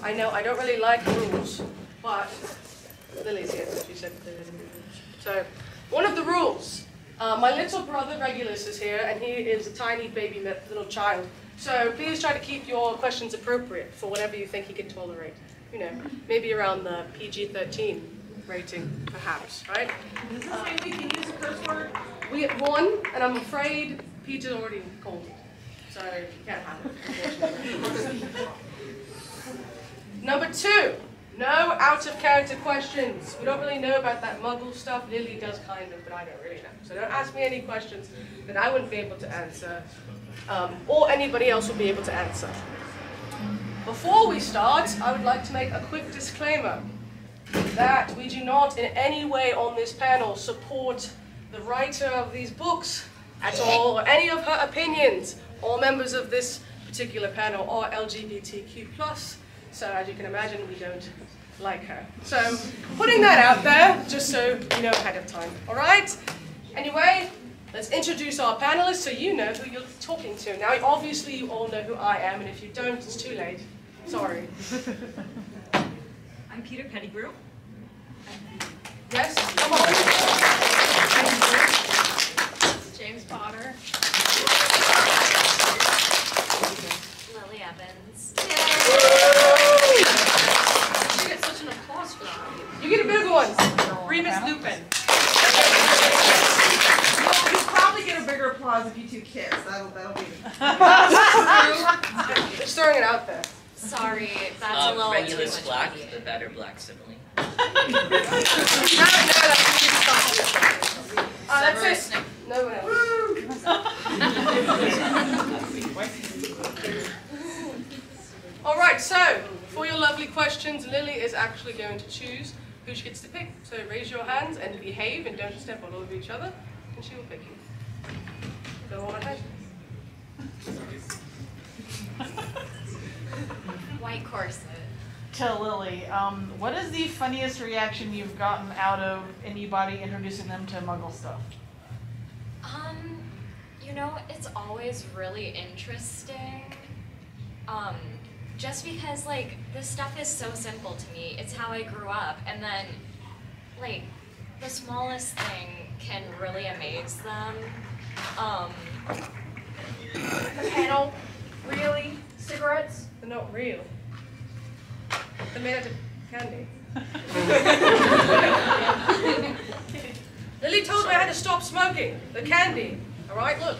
I know I don't really like rules, but Lily's here, she said there isn't rules. So, one of the rules, my little brother Regulus is here, and he is a tiny baby little child. So please try to keep your questions appropriate for whatever you think he can tolerate. You know, maybe around the PG-13 rating, perhaps, right? Does this mean we can use a curse word? We get one, and I'm afraid Peter's already called it. So you can't have it, unfortunately. Number 2, no out-of-character questions. We don't really know about that muggle stuff. Lily does kind of, but I don't really know. So don't ask me any questions that I wouldn't be able to answer, or anybody else will be able to answer. Before we start, I would like to make a quick disclaimer that we do not in any way on this panel support the writer of these books at all, or any of her opinions. All members of this particular panel are LGBTQ+, so as you can imagine, we don't like her. So, putting that out there, just so you know ahead of time, all right? Anyway, let's introduce our panelists so you know who you're talking to. Now, obviously, you all know who I am, and if you don't, it's too late. Sorry. I'm Peter Pettigrew. Yes, come on. James Potter. Lily Evans. You get such an applause for that. You get a big one. Remus Lupin. You probably get a bigger applause if you two kiss. That'll be. Just throwing it out there. Sorry, that's a little Regulus too much Black, money. the better black sibling. That's it. No one else. All right, so for your lovely questions, Lily is actually going to choose who she gets to pick. So raise your hands and behave and don't step all over each other, and she will pick you. Go on ahead. White corset. To Lily, what is the funniest reaction you've gotten out of anybody introducing them to Muggle stuff? You know, it's always really interesting. Just because, like, this stuff is so simple to me. It's how I grew up. And then, like, the smallest thing can really amaze them. The panel. Really? Cigarettes? They're not real. They're made out of candy. Lily told me I had to stop smoking. The candy. All right, look.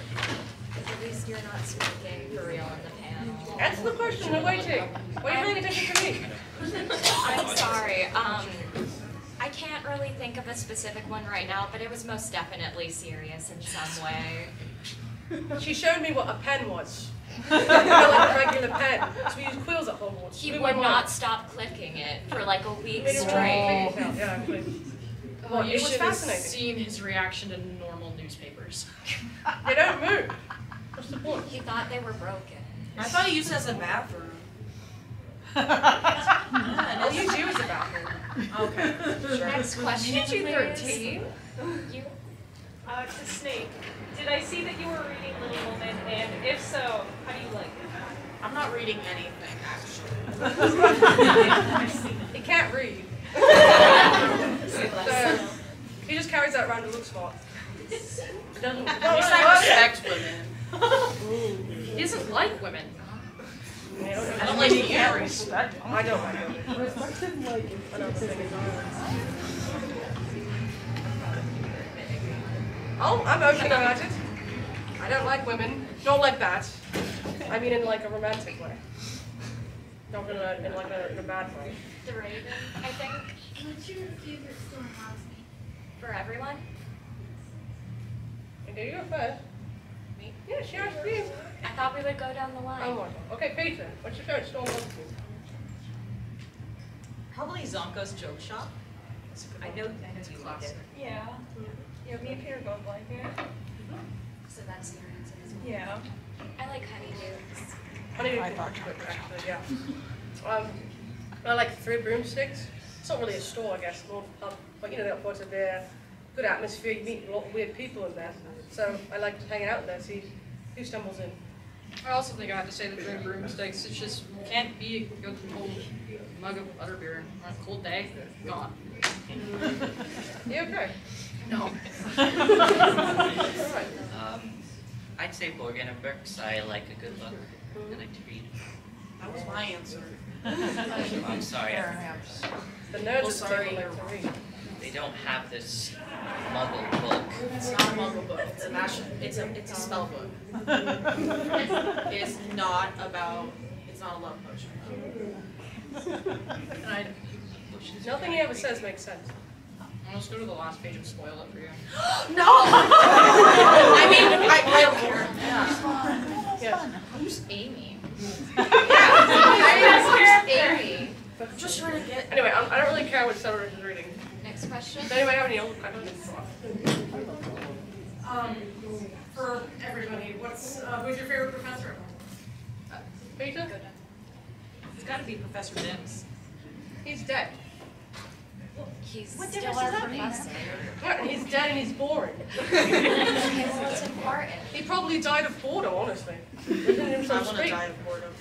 At least you're not smoking for real in the panel. Answer the question. I'm waiting. Why are you paying attention to me? I'm sorry. I can't really think of a specific one right now, but it was most definitely serious in some way. She showed me what a pen was. Like a regular pen. So we use quills at Hogwarts. He would not stop clicking it for like a week straight. Yeah, Well, you it was should have fascinating. seen his reaction to normal newspapers. They don't move. What's the point? He thought they were broken. I thought he used it as a bathroom. I'll use you as a bathroom. Okay. Sure. Next question, PG-13? You? To Snape, did I see that you were reading Little Woman, and if so, how do you like it? I'm not reading anything, actually. He can't read. So, he just carries that around to look smart. He doesn't. At least I respect women. He doesn't like women. I don't like you. Respect. I don't like women. Respect him like I don't think Oh, I'm open about it. I don't like women. Don't like that. I mean in like a romantic way. Not in a bad way. The Raven, I think. What's your favorite storehouse? For everyone. Okay, you go first. Me? Yeah, she asked you. I thought we would go down the line. Oh, okay, Peter. What's your favorite store? Probably Zonko's Joke Shop. I know you like it. Yeah. Yeah, me and Peter both like it. So that's your answer as well. Yeah. I like Honeydukes. I thought actually, yeah. I like 3 broomsticks. It's not really a store, I guess, more of a pub. But you know, they've got there, good atmosphere. You meet a lot of weird people in there. So I like hanging out there, see who stumbles in. I also think I have to say that during broomsticks, it's just can't be a good cold mug of butterbeer on a cold day. Gone. You okay? No. Alright. I'd say Borgen and Burks. I like a good book. I like to read. That was my answer. I'm sorry. The nerds are sorry. Like to read. They don't have this muggle book. It's not a muggle book. It's a spell book. It's not about. It's not a love potion. Nothing he ever says makes sense. Let's go to the last page and spoil it for you. No! I mean, I don't care. Yeah. Who's Amy? Yeah. Who's Amy? I'm just trying to get. Anyway, I don't really care what Cedric is reading. Next question. Does anybody have any old questions? For everybody, who's your favorite professor? Peter? It's got to be Professor Mims. He's dead. He's What still difference our does that make? professor. Yeah, he's dead and he's boring. Okay, well, it's important. He probably died of boredom, honestly. Listening to I himself want to speak. die of boredom.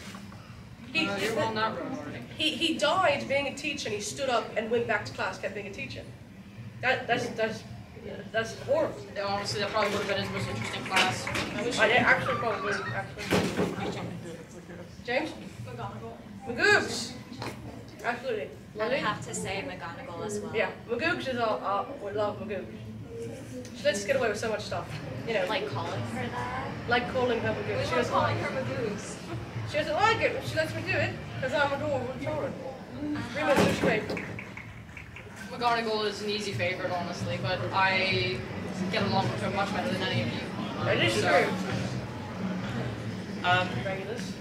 You're well not road already. He died being a teacher and he stood up and went back to class, kept being a teacher. That's horrible. Yeah, honestly, that probably would have been his most interesting class. Actually, probably. James? Magoogs! Absolutely. I Lily? have to say McGonagall as well. Yeah, Magoogs is we love Magoogs. She lets us get away with so much stuff. You know, Like calling her that? like calling her Magoogs. She doesn't like her Magoogs. She doesn't like it, but she lets me do it because I'm adorable and tolerant. Remus is favorite. McGonagall is an easy favorite, honestly, but I get along with her much better than any of you. It is So, true. Regulus.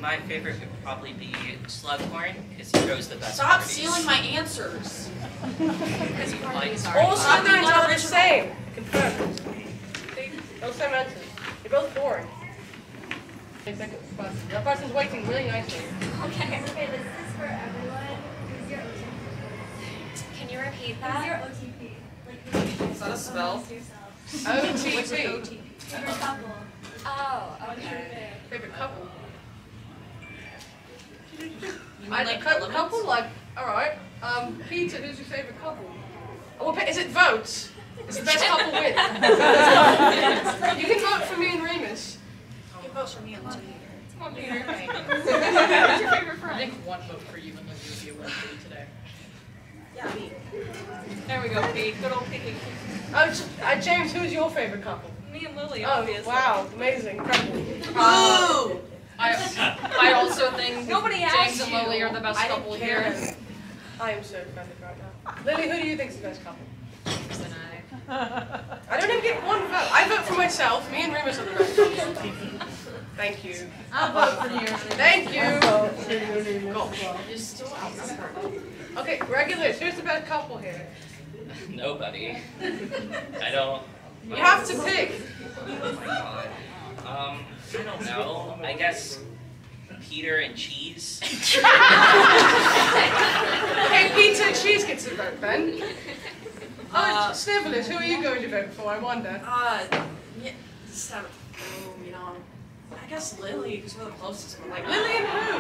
My favorite would probably be Slughorn because he throws the best. Stop parties. stealing my answers. Because he likes All Stop being Slytherins are the original. same. Confirmed. See? Those same answers. You're both boring. That person's waiting really nicely. Okay. Okay, this is for everyone. Who's your OTP? Can you repeat Who's that? your OTP? Like, Is that a spell? OTP. Favorite couple. Oh, What's your okay. Favorite couple. You mean I like couple, like, alright. Peter, who's your favorite couple? Oh, well, is it votes? It's the best couple win. You can vote for me and Remus. You can vote for me on Tuesday. Come on, Peter. Who's your favorite friend? I think one vote for you and then you'll be a win for you today. Yeah, me. There we go, Pete. Good old Pete. James, who's your favorite couple? Me and Lily, Oh, wow, amazing, incredible. Ooh! I also think Nobody James asked and you. Lily are the best I didn't couple care. here. I am so offended right now. Lily, who do you think is the best couple? James and I. I don't even get one vote. I vote for myself. Me and Remus are the best couple. Thank you. I'll vote for you. Thank you. Gosh, you're still outnumbered. Okay, Regulus, who's the best couple here? Nobody. I don't. You have to pick. Oh my god. I don't know. I guess Peter and Cheese. Okay, Peter and Cheese gets a vote then. Snivellers, who are you going to vote for, I wonder? Yeah, just have, you know, I guess Lily, because we're the closest, but like, Lily and who?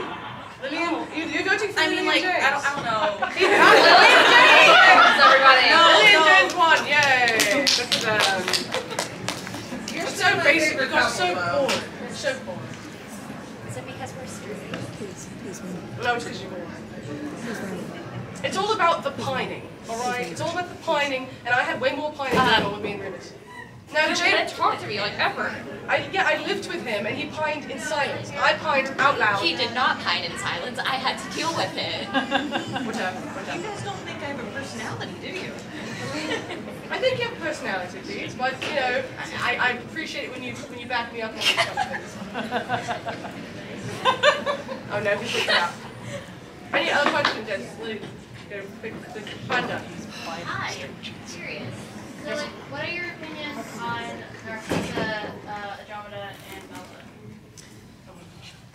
Lily and, you're voting for I Lily mean, like, and James? I don't know. Lily and James! Everybody. Lily and no. James won, yay! Good for them. You're so basic, you got so bored. You're so bored. Is it because we're straight? No, it's because you're bored. It's all about the pining, alright? It's all about the pining, and I had way more pining going on with me and Remus. Now, You didn't James, talk to me like ever. I lived with him, and he pined in silence. I pined out loud. He did not pine in silence. I had to deal with it. Whatever. You guys don't think I have a personality, do you? I think you have personality, Pete, but you know, I appreciate it when you back me up on these kind of things. Oh no, he picked it up. Any other questions? Yes, Lily, go pick the panda. Hi, curious. Lily, what are your opinions on Narcissa, Andromeda, and Melba?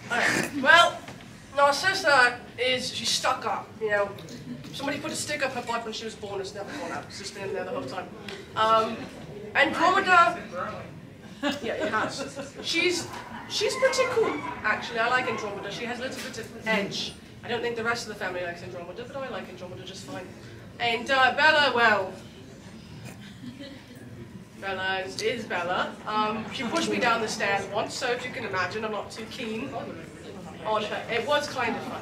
Alright, well, Narcissa she's stuck up, you know. Somebody put a stick up her butt when she was born, it's never gone out, it's just been in there the whole time. Andromeda, yeah, it has. She's She's pretty cool, actually. I like Andromeda. She has a little bit of edge. I don't think the rest of the family likes Andromeda, but I like Andromeda just fine. And Bella, well, Bella is Bella. She pushed me down the stairs once, so if you can imagine, I'm not too keen on her. It was kind of fun,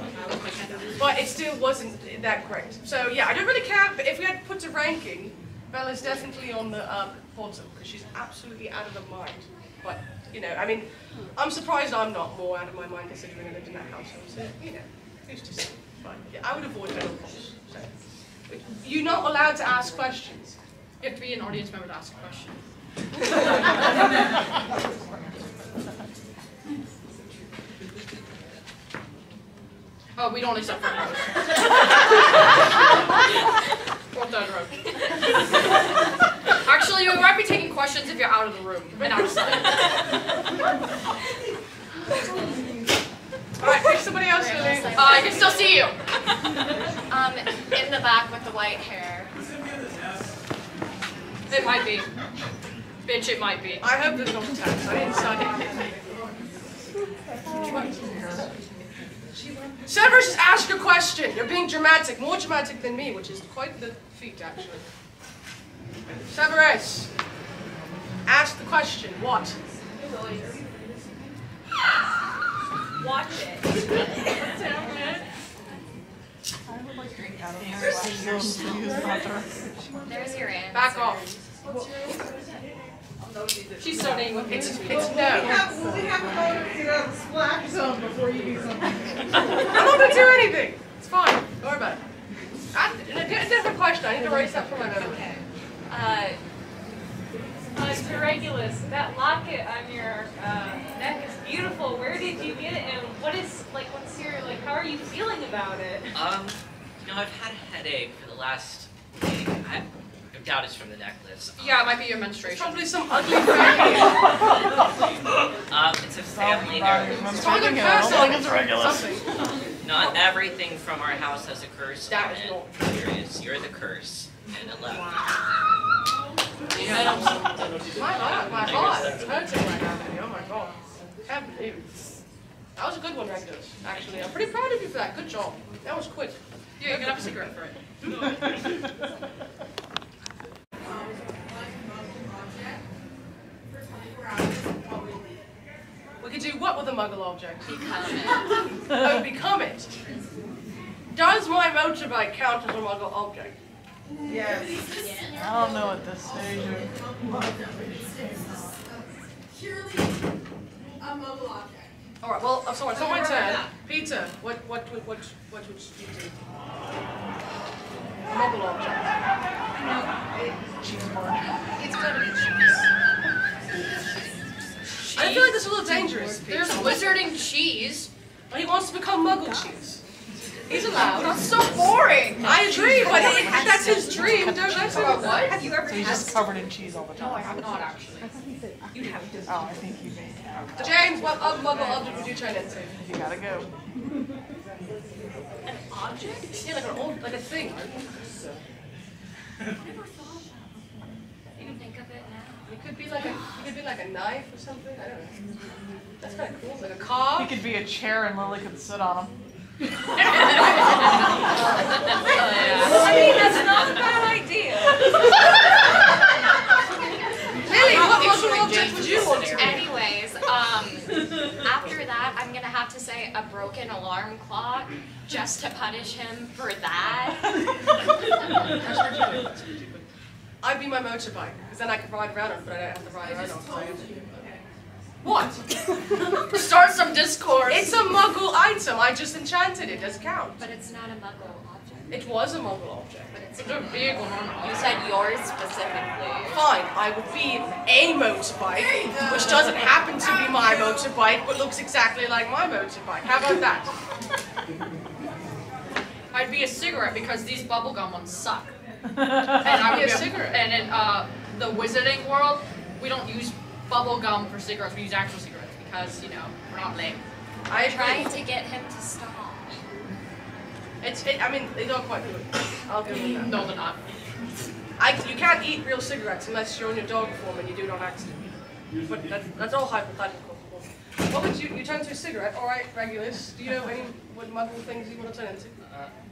but it still wasn't that great. So yeah, I don't really care, but if we had to put a ranking, Bella's definitely on the bottom, because she's absolutely out of her mind. But, you know, I mean, I'm surprised I'm not more out of my mind considering I lived in that household. So, you know, who's to say? But yeah, I would avoid Bella, of course. So, you're not allowed to ask questions. You have to be an audience member to ask a question. Oh, we don't accept front rows. Front row. Actually, you might be taking questions if you're out of the room and outside. Alright, pick somebody else, Lily. I can still see you. In the back with the white hair. It might be. Bitch, it might be. I hope there's not attacks. I didn't sign it. Severus, just ask a question. You're being dramatic, more dramatic than me, which is quite the feat, actually. Severus, ask the question. What? Watch it. I would like to drink out of here. There's your answer. Back off. She's so dang with It's no. We have a moment to get out of the splash zone before you do something. I'm not going to do anything. It's fine. Don't worry about it. A different question. I need to erase that from my memory. Okay. To Regulus, that locket on your neck is beautiful. Where did you get it, and what's your, how are you feeling about it? You know, I've had a headache for the last week. I doubt it's from the necklace. Yeah, it might be your menstruation. It's probably some ugly family. It's a family heirloom. It's probably a curse on it. Something. Not everything from our house has a curse That on is it. not There is. You're the curse. And 11. My heart is hurting right now, Lily. Oh my god. I can't believe it. That was a good one, Regulus, actually. I'm pretty proud of you for that. Good job. That was quick. Yeah, you can have a cigarette for it. We could do what with a muggle object? Become it. Oh, become it. Does my motorbike count as a muggle object? Yes. I don't know at this stage. Purely a mobile object. All right. Well, I'm sorry. It's not my turn. Peter, what would you do? Muggle object. Cheeseball. It's gonna be cheese. I feel like that's a little dangerous, Peter. There's wizarding cheese. But he wants to become muggle cheese. He's allowed. That's so boring. I agree, but that's his dream. Don't let him. What? Have you ever So he's just covered in cheese all the time. No, I have not actually. You have to. Oh, I think you may have. James, what muggle object would you turn into? You gotta go. An object? Yeah, like a thing. You can think of it now. It could be like a knife or something. I don't know. That's kind of cool. Like a car. He could be a chair and Lily could sit on him. I mean, that's not a bad idea. Lily, what muggle object would you want to be? Anyways, after that, I'm gonna have to say a broken alarm clock just to punish him for that. That's ridiculous. I'd be my motorbike, because then I could ride around on it, but I don't have to ride around on it. What? Start some discourse. It's a muggle item. I just enchanted it. Does it count? But it's not a muggle object. It was a muggle object. But it's It's a big one. You said yours specifically. Fine, I would be a motorbike, which doesn't happen to be my motorbike, but looks exactly like my motorbike. How about that? I'd be a cigarette because these bubblegum ones suck. And I'd be a cigarette. And in the wizarding world, we don't use bubble gum for cigarettes. We use actual cigarettes because, you know, we're not lame. I Trying agree. to get him to stop. I mean, they don't quite good. I'll give you that. No, they're not. You can't eat real cigarettes unless you're on your dog form and you do it on accident. But that's all hypothetical. What would you turn to a cigarette? All right, Regulus. Do you know any what muggle things you want to turn into?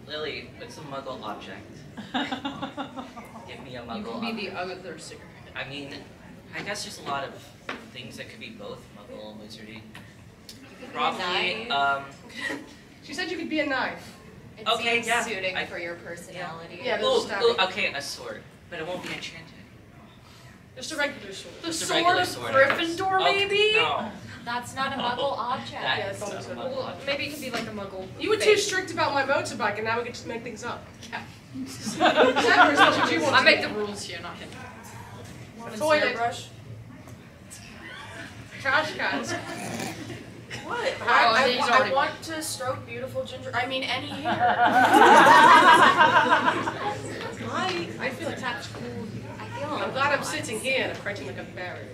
Lily, what's a muggle object? Give me a muggle You can object. be the other cigarette. I mean, I guess there's a lot of things that could be both muggle and wizardy. Probably, She said you could be a knife. It Okay, seems yeah. suiting for your personality. Yeah, ooh, okay, a sword. But it won't be enchanted. Just a regular sword. The Just a sword regular of sword, I guess. Gryffindor, maybe? No. That's not a muggle object. That Yeah, is it's not a almost muggle Well, object. maybe it can be like a muggle. You were too face. strict about my motorbike, and now we can just make things up. Yeah. Severus, what would you want I to make be? the rules here, not him. A toilet. Brush. Trash cans. What? Oh, he's already I want to stroke beautiful ginger. I mean, any hair. I feel attacked. I feel I'm glad I'm sitting here and I'm crouching like a barrier.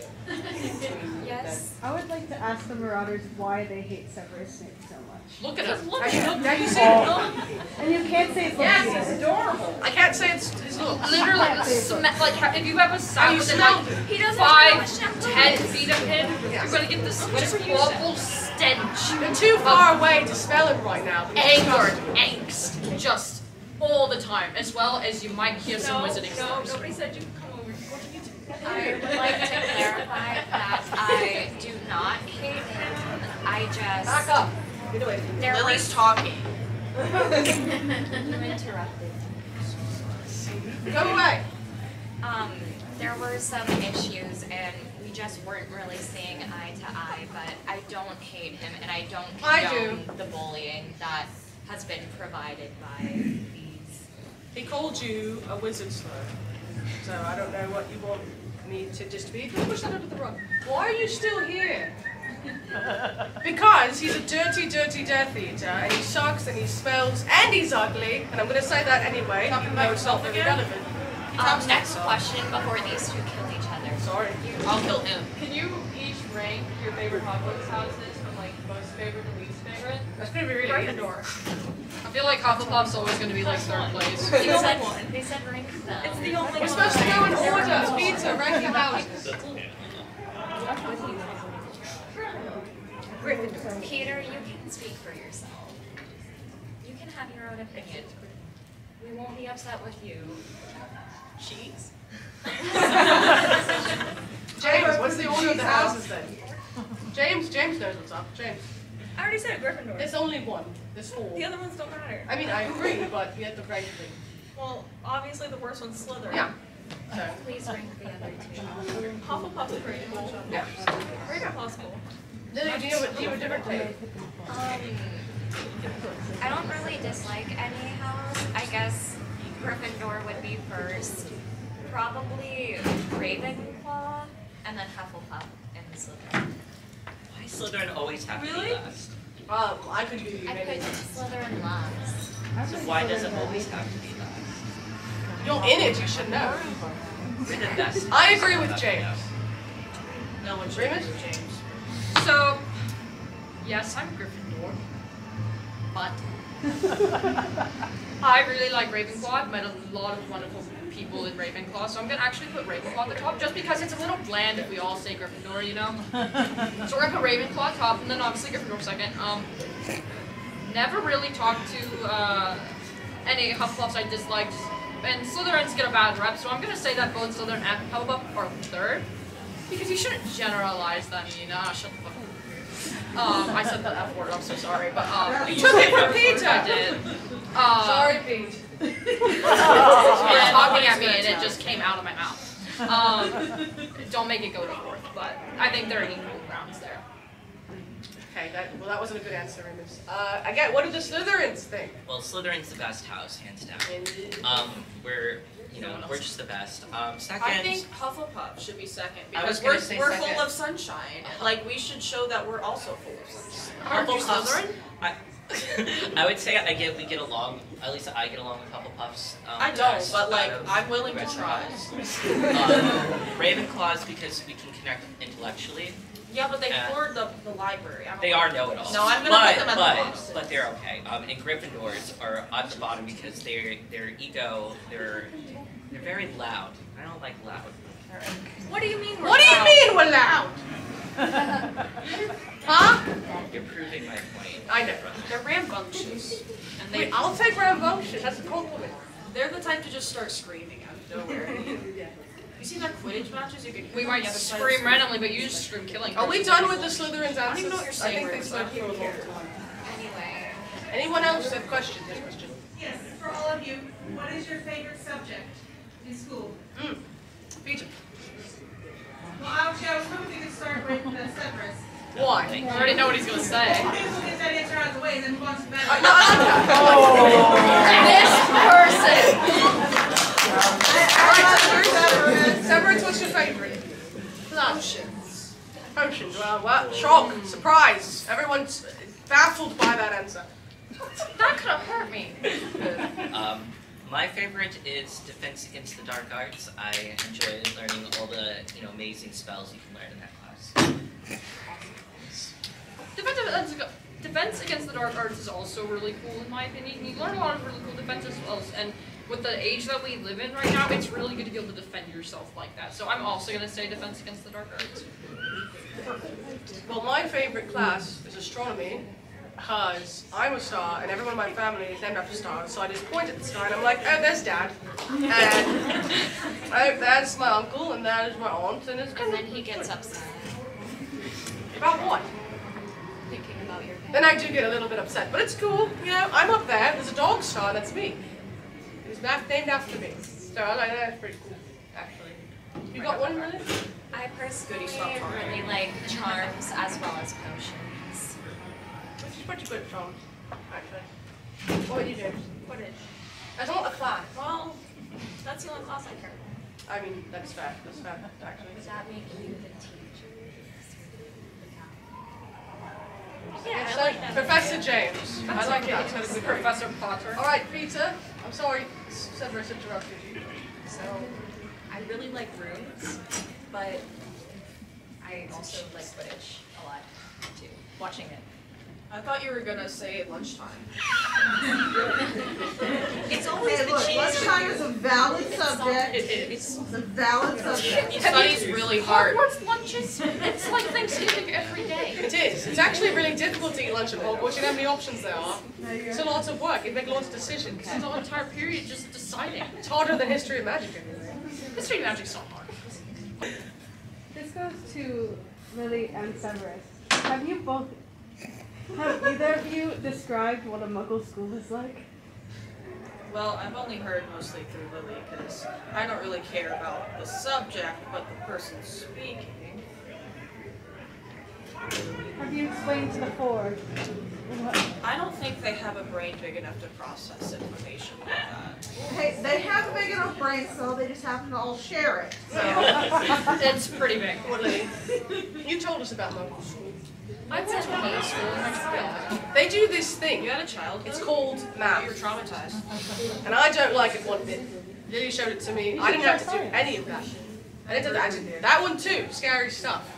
Yes. I would like to ask the Marauders why they hate Severus Snape so much. Look at us. Look Now at you us. look, now you see it. And you can't say it's Yes, it's adorable. I can't say it's his looks. Literally, like if you ever sat you within smelled like it. He doesn't 5-10 feet of him, you're gonna get this just awful stench. You're too far away to smell it right now. but it's Anger, disgusting. angst, just all the time, as well as you might hear some wizarding No, stories. nobody said you could come over. What did you do? I would like to clarify that I do not hate him. I Back just up. Get away from me. there Lily's was talking. you interrupted. Go away. There were some issues and we just weren't really seeing eye to eye, but I don't hate him and I don't I condone the bullying that has been provided by these. He called you a wizard slur. So I don't know what you want me to just be. Push that under the rug. Why are you still here? Because he's a dirty, dirty Death Eater, and he sucks, and he smells, and he's ugly, and I'm going to say that anyway, even though it's not very relevant. Next question before these two kill each other. Sorry. I'll kill him. Can you each rank your favorite Hogwarts houses from like most favorite to least favorite? That's going to be really easy. I feel like Hufflepuff's always gonna be like third place. They said rank them. It's the only We're supposed to go in order. Peter, rank your houses. Peter, you can speak for yourself. You can have your own opinion. We won't be upset with you. cheese. James, what's the order of the houses then? James knows what's up. James. I already said Gryffindor. There's only one. There's four. The other ones don't matter. I mean, I agree, but you have to rank them. Well, obviously the worst one's Slytherin. Yeah. So, Please rank the other two. Hufflepuff's pretty cool. yeah. Ravenclaw's cool. Lily, do you have a different take? I don't really dislike any house. I guess Gryffindor would be first. Probably Ravenclaw, and then Hufflepuff and Slytherin. Why Slytherin always have to be last? I could do I maybe. put Slytherin last. So why does it always have to be last? You're in it, you should know. We're the best. I agree with James. No one should Remus? do James. So, yes, I'm Gryffindor, but I really like Ravenclaw. I've met a lot of wonderful people in Ravenclaw, so I'm gonna actually put Ravenclaw at the top, just because it's a little bland if we all say Gryffindor, you know? So we're gonna put Ravenclaw top, and then obviously Gryffindor second. Never really talked to any Hufflepuffs I disliked, and Slytherins get a bad rep, so I'm gonna say that both Slytherin and Hufflepuff are third, because you shouldn't generalize them, you know? Shut the fuck up. I said the F word, I'm so sorry, but You took it from Peter. I did. Sorry, Pete. You were talking at me and it just came out of my mouth. Don't make it go to fourth, but I think there are equal rounds there. Okay, that wasn't a good answer, Remus. Again, what do the Slytherins think? Well, Slytherin's the best house, hands down. We're just the best. Second. I think Hufflepuff should be second I was because gonna we're say full second. of sunshine. Like we should show that we're also full of sunshine. Aren't you Hufflepuffs- Slytherin? I would say we get along. At least I get along with Hufflepuffs. I don't, best but like out of I'm willing the to rest try. of us. Ravenclaws because we can connect intellectually. Yeah, but they Yeah. hoard the library. I don't They like are that. know-it-alls. No, I'm gonna put them at the bottom. But they're okay. And Gryffindors are at the bottom because their ego, they're very loud. I don't like loud. What do you mean we're What do you loud? mean we're loud? Huh? You're proving my point. I know. They're rambunctious. And they, Wait, I'll take rambunctious. That's a compliment. They're the type to just start screaming out of nowhere. You see their Quidditch matches? You can hear we them might on the other side of scream the randomly, but you just scream killing. Are we person. done with the Slytherins answers? I don't even know what you're saying, I think they Remus. spoke for a long time. Anyway. Anyone else have questions? Yes, question. Yes, for all of you, what is your favorite subject in school? Peter. Well, actually, I was hoping you could start with Severus. Why? I already know what he's gonna say. We'll get that answer out of the way and then move on to the better. No, I like that. This person! Alright, Severus, what's your favorite? Potions. Potions, well, shock, surprise. Everyone's baffled by that answer. That could have hurt me. My favorite is Defense Against the Dark Arts. I enjoy learning all the amazing spells you can learn in that class. Defense Against the Dark Arts is also really cool in my opinion. You learn a lot of really cool defensive spells, and with the age that we live in right now, it's really good to be able to defend yourself like that. So I'm also going to say Defense Against the Dark Arts. Well, my favorite class is astronomy, because I'm a star, and everyone in my family is named after stars, so I just point at the sky, and I'm like, oh, there's Dad, and oh, there's my uncle, and there's my aunt, and it's And then he gets upset. About what? Thinking about your Then I do get a little bit upset, but it's cool, I'm up there, there's a dog star, and that's me. He's named after me, so I like that, it's pretty cool, actually. You got one, really? I personally really like charms as well as potions. Which is pretty good, Tom, actually. What about you, James? Quidditch. That's not a class. Well, that's the only class I care about. I mean, that's fair, actually. Does that make you the teacher? Yeah, I like that. Professor James. I like that. It's Professor Potter. All right, Peter. I'm sorry, Severus interrupted you. So, I really like runes, but I also like Quidditch a lot too. Watching it. I thought you were gonna say lunchtime. It's always Hey, the look, cheese. lunchtime is a valid subject. It's It's a valid subject. He studies really hard. Hogwarts lunches, it's like Thanksgiving every day. It is. It's actually really difficult to eat lunch at Hogwarts. You know how many options there are. It's a lot of work. You make lots of decisions. It's an entire period just deciding. It's harder than history of magic, anyway. History of Magic's not hard. This goes to Lily and Severus. Have either of you described what a Muggle school is like? Well, I've only heard mostly through Lily because I don't really care about the subject, but the person speaking. Have you explained to the four? I don't think they have a brain big enough to process information like that. Hey, they have a big enough brain cell, they just happen to all share it. So. It's pretty big. Lily, you told us about Muggle school. I went to Muggle school in my childhood. They do this thing. You had a childhood? It's called math. You're traumatized. And I don't like it one bit. Lily showed it to me. I didn't have to do any of that. I didn't do that. That one too. Scary stuff.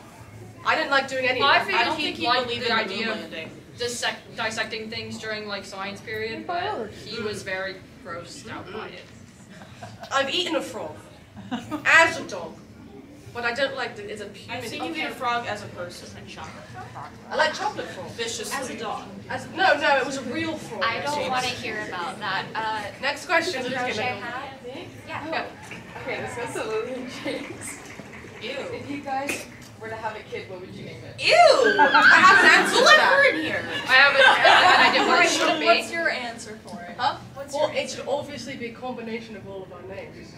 I didn't like doing any of I that. figured I don't he'd think he like believed the in the idea moon of landing. dissecting things during like science period, but he was very grossed out by it. I've eaten a frog as a dog, but I don't like it. It's a human. I've seen you eat a frog as a person. I like chocolate frog. Viciously. As a dog. No, it was a real frog. I don't want to hear about that. Next question. The Who's crochet gonna- hat? Yeah. Yeah. Okay, this goes to Lily and James. Ew. If you guys were to have a kid, what would you name it? Ew! I have an answer to Let that. her in here. I haven't I did what it should be. What's your answer for it? Huh? Well, it should obviously be a combination of all of our names.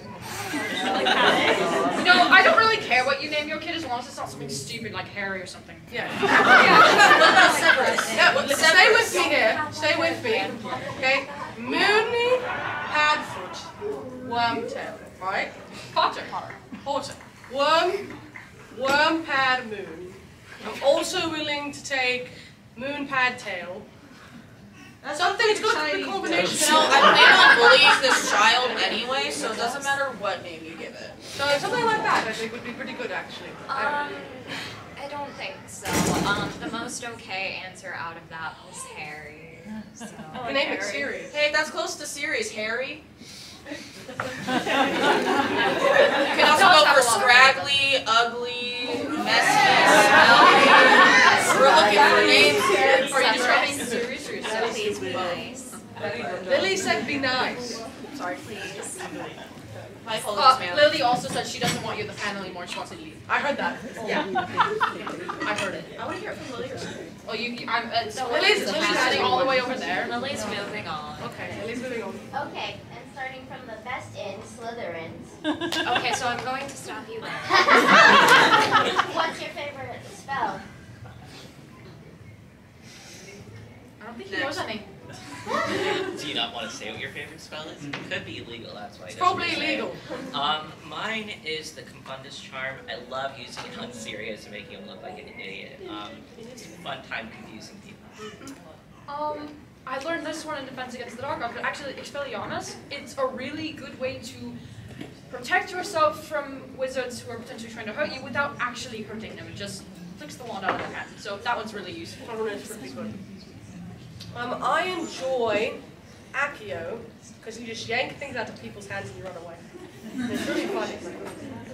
No, I don't really care what you name your kid as long as it's not something stupid like Harry or something. Yeah. What about Severus? No, but stay with me here. Stay with me. Okay? Moony, Padfoot, Wormtail. Right? Potter. Potter. Worm, Pad, Moon. I'm also willing to take Moon, Pad, Tail. Something that's got to be a combination. No, I plan on bullying this child anyway, so it doesn't matter what name you give it. So something like that I think would be pretty good actually. I don't think so. The most okay answer out of that was Harry. So. You name it Sirius. Hey, that's close to Sirius, Harry. You can also go for scraggly, ugly, messy, smelly. We're looking Lily said be nice. Sorry. Please. My apologies, ma'am. Lily also said she doesn't want you at the panel anymore. She wants to leave. I heard that. Yeah. I heard it. I want to hear it from Lily or something. Well, Lily's sitting all the way over there. Lily's moving on. Okay, Lily's moving on. Okay, and starting from the best in Slytherins. Okay, so I'm going to stop you there. What's your favorite spell? I don't think he knows any. Do you not want to say what your favorite spell is? It could be illegal, that's why. It's probably illegal. Mine is the Confundus Charm. I love using it on Sirius and making him look like an idiot. It's a fun time confusing people. I learned this one in Defense Against the Dark Arts, but actually Expelliarmus, it's a really good way to protect yourself from wizards who are potentially trying to hurt you without actually hurting them. It just flicks the wand out of their hand. So that one's really useful. I enjoy Accio because you just yank things out of people's hands and you run away. It's really fun.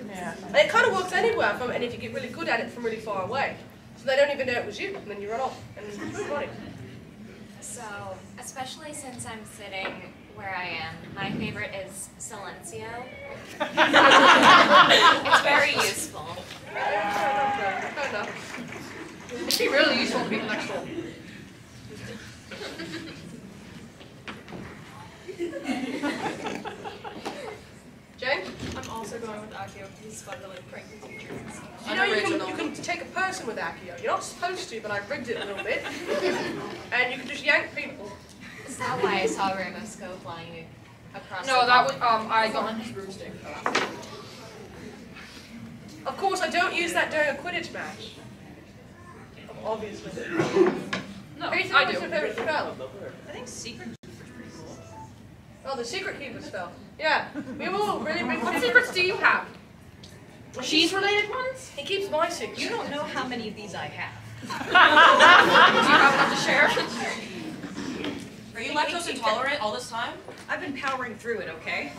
Yeah. And it kind of works anywhere from, and if you get really good at it from really far away. So they don't even know it was you, and then you run off. And it's really funny. So, especially since I'm sitting where I am, my favorite is Silencio. It's very useful. Fair enough. It'd be really useful to be next door. James? I'm also going with Accio. He's fun to like prank the teachers. You know you can take a person with Accio. You're not supposed to, but I rigged it a little bit. And you can just yank people. Is that why I saw Remus go flying across No, the that was, I got on his broomstick. Of course, I don't use that during a Quidditch match. Obviously. No, What's I do. your favorite spell? I think Secret Keeper's pretty cool. Oh, the Secret Keeper spell. Yeah. We were all really big. What secrets do you have? Cheese-related ones? He keeps my secrets. You don't know how many of these I have. Do you have enough to share? Are you lactose intolerant all this time? I've been powering through it, okay?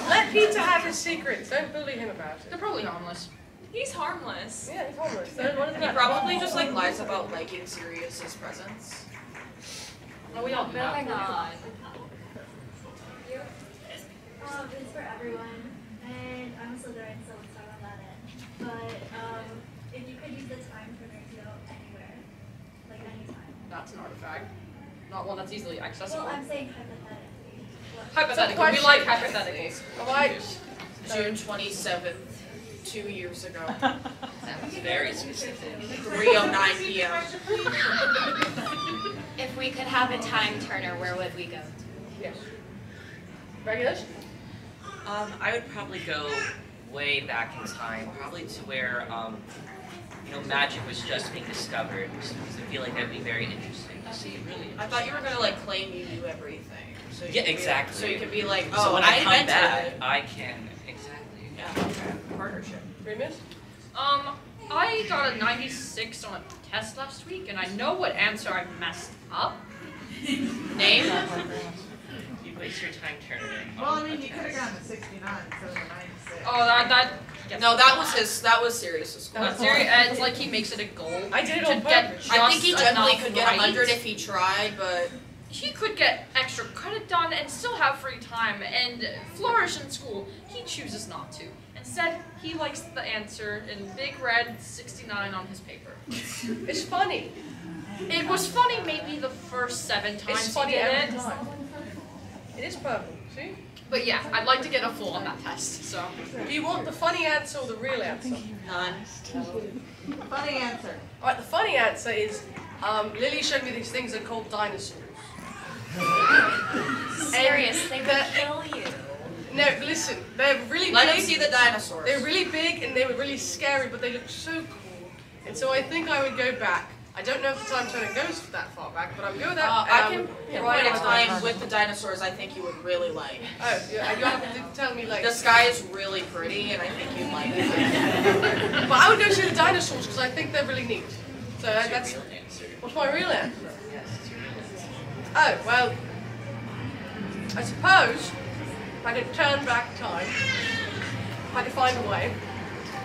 Let Peter have his secrets. Don't bully him about it. They're probably harmless. He's harmless. Yeah, he's harmless. What is He that? probably just like lies about liking Sirius's presence. Oh, we all do that. Moving on. It's for everyone, and I'm a Slytherin, so let's talk about it. But if you could use the time turner to go anywhere, like anytime. That's an artifact. Not one that's easily accessible. Well, I'm saying hypothetically. Hypothetical. We like hypotheticals. Alright. June 27th, 2 years ago. Sounds very specific. 3:09 p.m. If we could have a time turner, where would we go? Yes. Regulus? I would probably go way back in time, probably to where, magic was just being discovered. So I feel like that'd be very interesting to see. Really. I thought you were gonna like claim you knew everything. So you Yeah, could be exactly. Like, so you could be like, So oh, when I I come invented back, it. I can exactly. Yeah, okay. Partnership. Remus? I got a 96 on a test last week, and I know what answer I messed up. Name? You waste your time turning it. Well, I mean, you could have gotten a 69 instead of a 96. Oh, that. No, that was his. That was Sirius's score. That's serious. It's like he makes it a goal. I did it to on get purpose. I think he just generally enough could get right. 100 if he tried, but He could get extra credit done and still have free time and flourish in school. He chooses not to. Instead, he likes the answer in big red 69 on his paper. It's funny. It was funny maybe the first 7 times It's funny he did every it. time. It is purple. See? But yeah, I'd like to get a full on that test. So Do you want the funny answer or the real answer? none. Funny answer. Alright, the funny answer is Lily showed me these things that are called dinosaurs. Serious, they would the- kill you. No, listen, they're really Let big. him see the dinosaurs. They're really big and they were really scary, but they look so cool. And so I think I would go back. I don't know if the time turner goes that far back, but I would go there. I can write point a it time down. with the dinosaurs I think you would really like. Oh, yeah, you have to tell me like. The sky is really pretty and I think you'd like it. But I would go see the dinosaurs because I think they're really neat. So that's. Real answer. What's my real answer? Yes, it's your real answer. Oh, well, I suppose if I could turn back time, if I could find a way,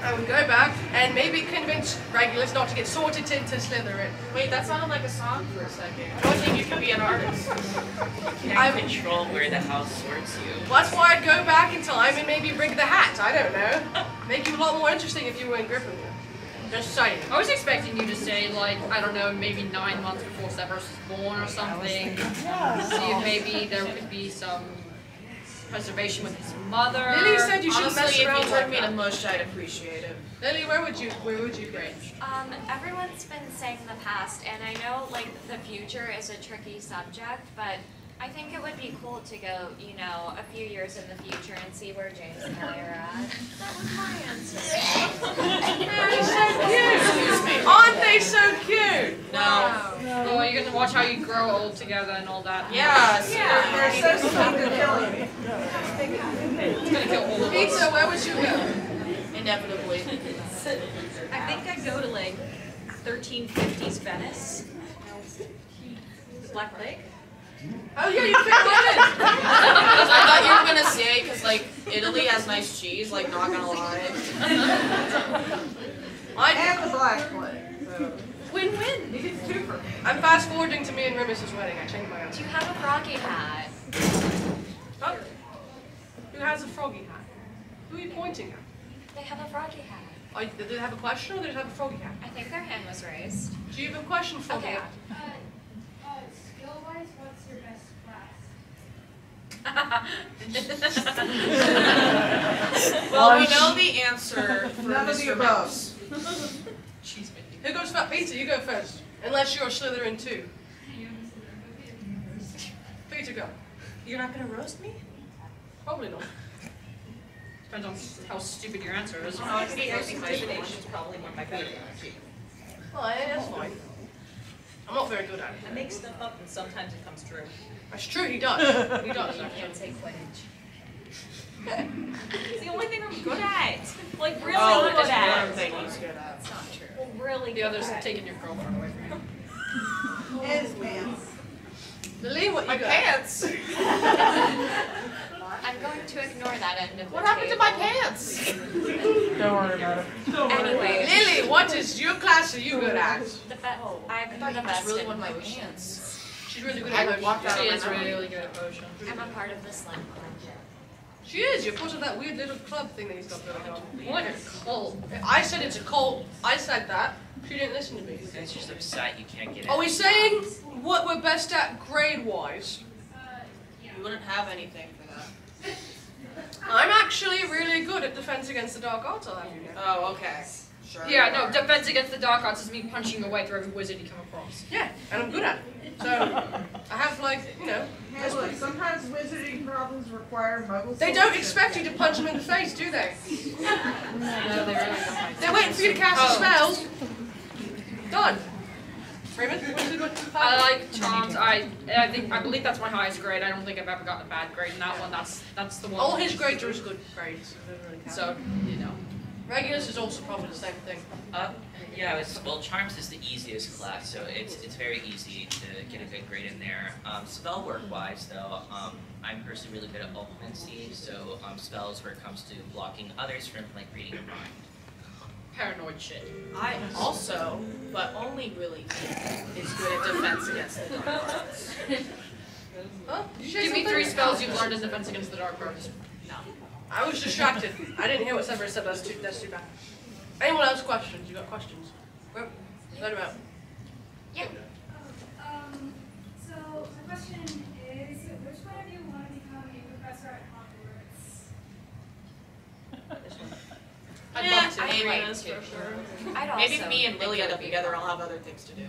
I would go back and maybe convince Regulus not to get sorted into Slytherin. Wait, that sounded like a song for a second. I don't think you can be an artist. You can't control where the house sorts you. Well, that's why I'd go back in time and maybe rig the hat. I don't know. Make you a lot more interesting if you were in Gryffindor. Just saying. I was expecting you to say, like, I don't know, maybe 9 months before Severus was born or something. See if maybe there could be some preservation with his mother. Lily said you shouldn't mess Honestly, around if you turned like me to that. mush, I'd appreciate it. Lily, where would you range? Everyone's been saying the past, and I know like the future is a tricky subject, but I think it would be cool to go, you know, a few years in the future and see where James and I are at. That was my answer. They're so cute. Aren't they so cute? No. Oh, you're gonna watch how you grow old together and all that. Yes. They're so sweet to kill you. It's gonna kill all of us. Pizza, where would you go? Inevitably. I think I'd go to like 1350s Venice. Black Lake. Oh yeah, you fit right I thought you were gonna say, because like Italy has nice cheese, like not gonna lie. And the Black Plague. So. Win-win. You get 2 for me. I'm fast forwarding to me and Remus's wedding. I changed my answer. Do you have a froggy hat? Oh. Who has a froggy hat? Who are you pointing at? They have a froggy hat. Did they have a question or did they have a froggy hat? I think their hand was raised. Do you have a question, froggy Okay. hat? Skill-wise, what's your best class? Well, we know the answer for None of the Mr. above. Mouse. Who goes first? Peter, you go first. Unless you're a Slytherin too. Peter, go. You're not gonna roast me? Probably not. Depends on how stupid your answer is. Honestly, I think intimidation is probably one of my better ones. Well, yeah, that's fine. I'm not very good at I it. make stuff up and sometimes it comes true. That's true, he does. He does, You actually. can't say Quidditch. It's the only thing I'm good at. Like really Oh, good that's one at. thing he's good at. It's not true. Well, really The good other's at. taking your girlfriend away from you. His pants. Lily, what My you got? pants! I'm going to ignore that end of the What happened to my table. pants? Don't worry about it. Anyway, Lily, what is your class are you good at? the I'm I thought the you best just really in wanted my potions. pants. She's really good I at would walk potions. out She of is my room. really good at potions. I'm a part of the Slim Club. She is. You're part of that weird little club thing that he's got going on. What a cult. I said it's a cult. I said that. She didn't listen to me. You guys just upset you can't get it. Are we saying what we're best at grade-wise? You wouldn't have anything for that. I'm actually really good at Defense Against the Dark Arts, I'll have you know. Oh, okay. Sure. Yeah, you no, are. defense against the dark arts is me punching your way through every wizard you come across. Yeah, and I'm good at it. So, I have like, you know, Hey, look, sometimes wizarding problems require muggles. they don't expect you to punch them in the face, do they? No, they really don't. They're waiting for you to cast Oh. a spell. Done. Raymond, what is it good? I like charms. I believe that's my highest grade. I don't think I've ever gotten a bad grade in that one. That's the one. All his grades are as good grades. So, it doesn't really count. So you know. Regulus is also probably the same thing. Yeah, well, Charms is the easiest class, so it's very easy to get a good grade in there. Spell work wise, though, I'm personally really good at occupancy, so spells where it comes to blocking others from like reading your mind. Paranoid shit. I also, but only really, is good at defense against the dark arts. Huh? Did you say Give me something? 3 spells you've learned as defense against the dark arts. No. I was distracted. I didn't hear what Severus said. That's too bad. Anyone else questions? You got questions? Well, let him out. Yeah. So my question is, which one of you want to become a professor at Hogwarts? I'd love to. I'd like Remus, to. for sure. I'd also Maybe if me and think Lily it end would up be together, fun. I'll have other things to do.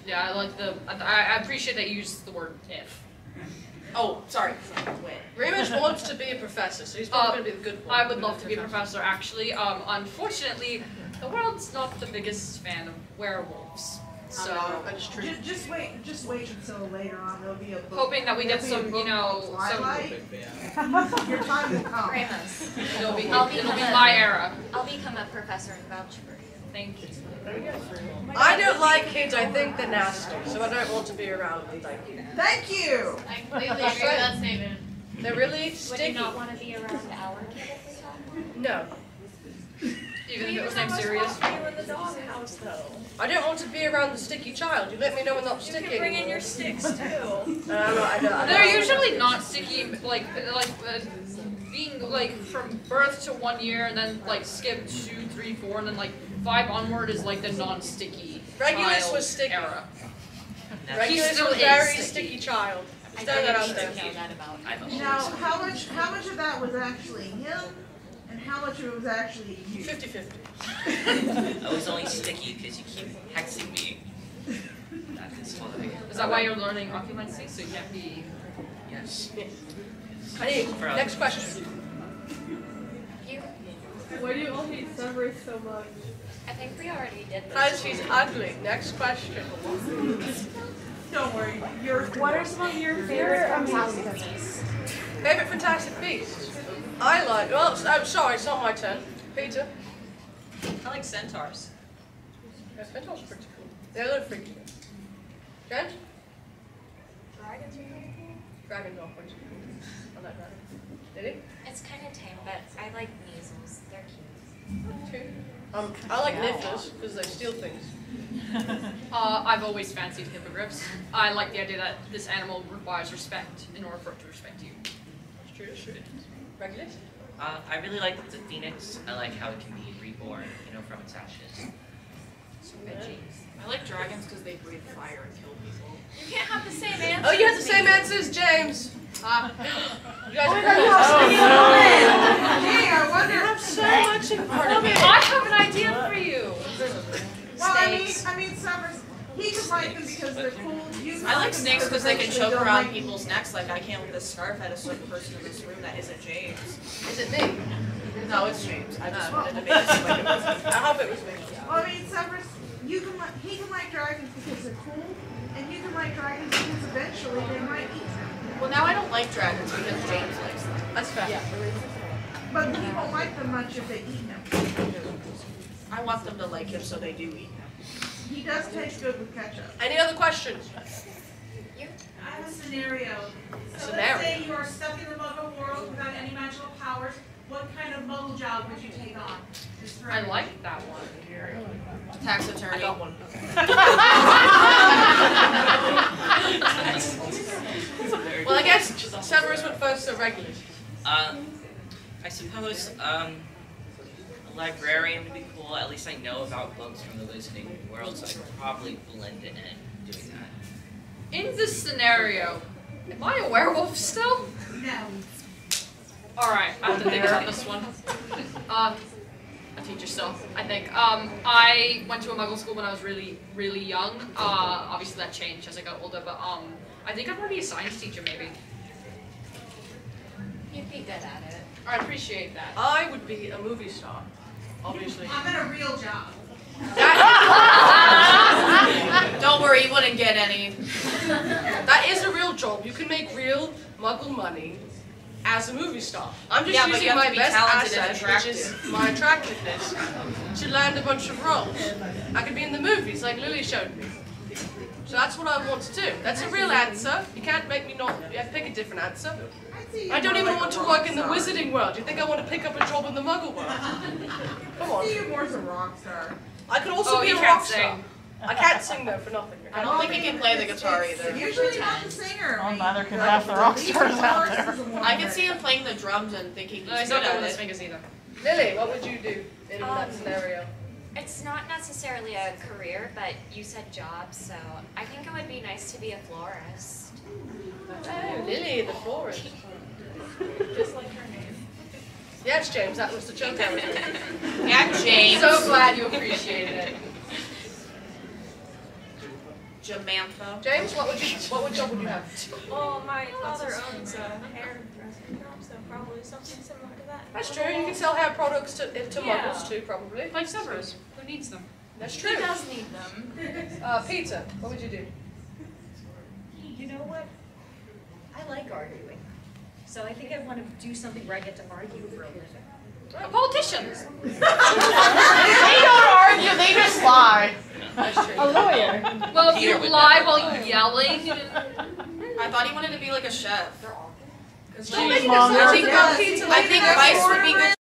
Yeah, I like the. I appreciate that you used the word if. Oh, sorry. Wait. Remus wants to be a professor, so he's probably going to be the good one. I would love to be a professor, actually. Unfortunately, the world's not the biggest fan of werewolves. So, that is true. Just wait until later on. There'll be a book. hoping that we get there'll be a some, book you know, called Twilight. Your time will come. Remus. it'll be I'll my era. I'll become a professor and vouch for you. Thank you. I don't like kids. I think they're nasty, so I don't want to be around them. Thank you. Thank you. I completely agree with that statement. They're really Would you sticky. not want to be around our kid if we had one? No. Even if it was named Sirius. You in the doghouse though. I don't want to be around the sticky child. You let me know when not sticky. You can bring in your sticks too. I don't. They're usually not sticky, being like from birth to 1 year, and then like skip 2, 3, 4, and then like 5 onward is like the non-sticky. Regulus child was sticky. Era. Regulus still was a is very sticky. sticky child. I Throw that out think there. you know that about Now, how much of that was actually him, and how much of it was actually you? 50-50. I was only sticky because you keep hexing me. That is why. Is that why you're learning occupancy? So you can't be. Yes. Hey, next question. You. Why do you all hate Severus so much? I think we already did this. Because she's ugly. Next question. Don't worry, What are some of your favorite fantastic beasts? Favorite fantastic beast? I like. Well, I'm sorry, it's not my turn. Peter. I like centaurs. Yeah, Centaur's pretty cool. They're a little freaky. James? Dragons are really cool. Dragons are pretty cool. I like dragons. Lily? It's kind of tame, but I like measles. They're cute. Two. I like nifflers because they steal things. I've always fancied hippogriffs. I like the idea that this animal requires respect in order for it to respect you. That's true, that's true. Regulus? I really like the phoenix. I like how it can be reborn, from its ashes. I like dragons because they breathe fire and kill people. You can't have the same answer. Oh, you had the same answer as James. You guys are Gee, I wonder. You have so much in front of me. I have an idea for you. Well, I mean, Summers, he could like them because they're cool. You I like snakes because they can eventually choke they'll around like- people's necks like I can with this scarf at a certain person in this room that isn't James. Is it me? No, it's James. I just wanted to make it seem like it was me. I hope it was me. Well, I mean, Summers, he can like dragons because they're cool, and you can like dragons because eventually they might eat them. Well, now I don't like dragons because James likes them. That's fair. But he won't like them much if they eat them. I want them to like him so they do eat him. He does taste good with ketchup. Any other questions? I have a scenario. So Scenario. let's say you are stuck in the muggle world without any magical powers. What kind of muggle job would you take on? Just for I like that one. Tax attorney. I got one. Well, I guess Severus went first, so Regulus. I suppose a librarian would be cool. At least I know about books from the wizarding world, so I could probably blend it in doing that. In this scenario, am I a werewolf still? No. Alright, I have to think about this one. A teacher still, I think. I went to a muggle school when I was really, really young. Obviously that changed as I got older, but I think I'd want to be a science teacher maybe. You'd be good at it. I appreciate that. I would be a movie star, obviously. I'm in a real job. Don't worry, you wouldn't get any. That is a real job. You can make real muggle money as a movie star. I'm just Yeah, but using you have my to be best talented and asset, which is my attractiveness, to land a bunch of roles. I could be in the movies like Lily showed me. So that's what I want to do. That's a real answer. You can't make me not pick a different answer. I don't even want to work in the wizarding world. Do you think I want to pick up a job in the muggle world? Come I on. see you more as a rock star. I could also be you a can't rock star. sing. I can't sing though for nothing. I don't think he can play the guitar either. Usually not the singer. Well, neither can half the rock stars out there. I can see him playing the drums and thinking No, he's he's good not good at with his it. fingers either. Lily, what would you do in that scenario? It's not necessarily a career, but you said job, so I think it would be nice to be a florist. Oh, Lily, the florist. Just like her name. Yes, James, that was the joke I was doing. Yeah, James. So glad you appreciated it. Jamantha. James, what job would you have? Well, my father owns a hairdressing shop, so probably something similar to that. That's true. You can sell hair products to Yeah. muggles too, probably. Like Severus. Who needs them? That's He true. does need them. Peter, what would you do? You know what? I like arguing. So I think I want to do something where I get to argue for a living. Politicians. They don't argue, they just lie. That's true. A lawyer. Well, if Peter you would lie never while lie. you're yelling. I thought he wanted to be like a chef. Don't make it Mom. sound about Peter. I think Vice would be good